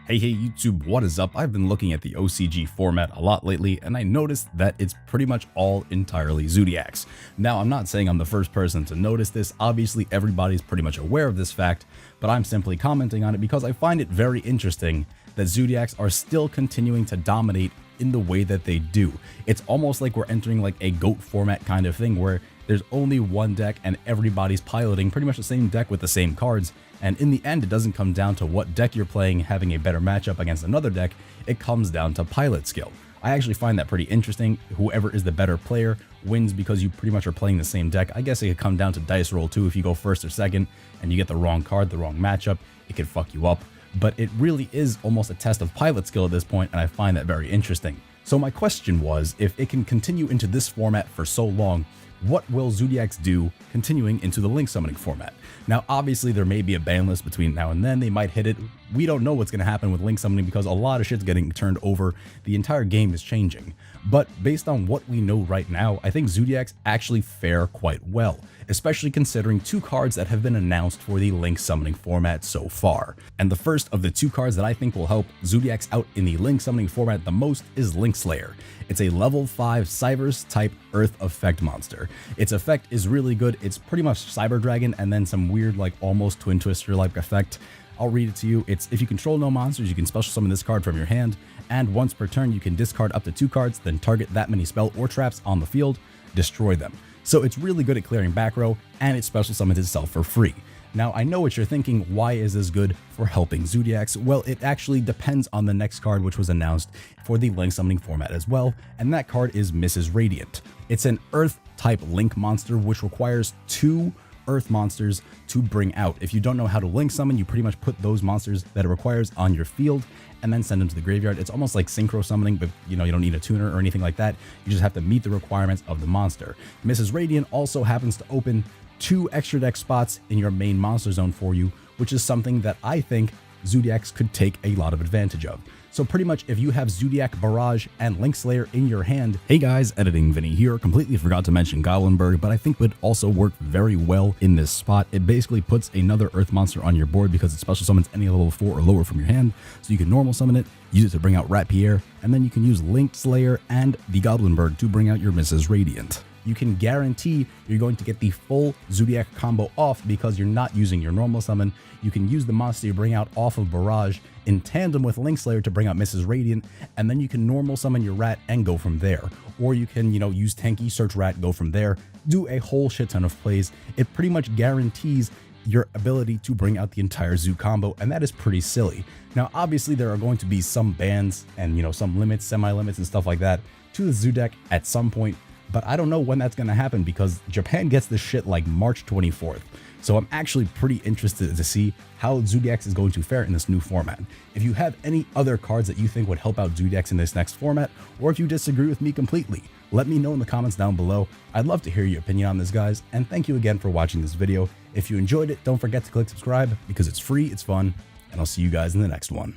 Hey YouTube, what is up? I've been looking at the OCG format a lot lately, and I noticed that it's pretty much all entirely Zoodiacs. Now, I'm not saying I'm the first person to notice this, obviously everybody's pretty much aware of this fact, but I'm simply commenting on it because I find it very interesting that Zoodiacs are still continuing to dominate in the way that they do. It's almost like we're entering like a GOAT format kind of thing where there's only one deck and everybody's piloting pretty much the same deck with the same cards. And in the end, it doesn't come down to what deck you're playing having a better matchup against another deck. It comes down to pilot skill. I actually find that pretty interesting. Whoever is the better player wins because you pretty much are playing the same deck. I guess it could come down to dice roll too. If you go first or second and you get the wrong card, the wrong matchup, it could fuck you up. But it really is almost a test of pilot skill at this point, and I find that very interesting. So my question was, if it can continue into this format for so long, what will Zoodiacs do continuing into the link summoning format? Now, obviously, there may be a ban list between now and then. They might hit it. We don't know what's going to happen with link summoning because a lot of shit's getting turned over. The entire game is changing. But based on what we know right now, I think Zoodiacs actually fare quite well, especially considering two cards that have been announced for the link summoning format so far. And the first of the two cards that I think will help Zoodiacs out in the link summoning format the most is Link Slayer. It's a level 5 Cybers type Earth effect monster. Its effect is really good. It's pretty much Cyber Dragon and then some weird like almost Twin Twister like effect. I'll read it to you. It's if you control no monsters, you can special summon this card from your hand, and once per turn you can discard up to 2 cards, then target that many spell or traps on the field, destroy them. So it's really good at clearing back row, and it special summons itself for free. Now, I know what you're thinking, why is this good for helping Zoodiacs? Well, it actually depends on the next card which was announced for the link summoning format as well, and that card is Mrs. Radiant. It's an Earth type link monster which requires 2 Earth monsters to bring out. If you don't know how to link summon, you pretty much put those monsters that it requires on your field and then send them to the graveyard. It's almost like synchro summoning, but you don't need a tuner or anything like that. You just have to meet the requirements of the monster. Mrs. Radiant also happens to open 2 extra deck spots in your main monster zone for you, which is something that I think Zoodiacs could take a lot of advantage of. So pretty much if you have Zoodiac Barrage and Link Slayer in your hand, hey guys, Editing Vinny here, completely forgot to mention Goblinberg, but I think would also work very well in this spot. It basically puts another Earth monster on your board because it special summons any level 4 or lower from your hand, so you can normal summon it, use it to bring out Rat Pierre, and then you can use Link Slayer and the Goblinberg to bring out your Mrs. Radiant. You can guarantee you're going to get the full Zoodiac combo off because you're not using your normal summon. You can use the monster you bring out off of Barrage in tandem with Link Slayer to bring out Mrs. Radiant, and then you can normal summon your Rat and go from there. Or you can, use Tanky, search Rat, go from there, do a whole shit ton of plays. It pretty much guarantees your ability to bring out the entire Zoo combo, and that is pretty silly. Now, obviously, there are going to be some bans and, some limits, semi-limits and stuff like that to the Zoo deck at some point, but I don't know when that's going to happen because Japan gets this shit like March 24th. So I'm actually pretty interested to see how Zoodiacs is going to fare in this new format. If you have any other cards that you think would help out Zoodiacs in this next format, or if you disagree with me completely, let me know in the comments down below. I'd love to hear your opinion on this, guys, and thank you again for watching this video. If you enjoyed it, don't forget to click subscribe because it's free, it's fun, and I'll see you guys in the next one.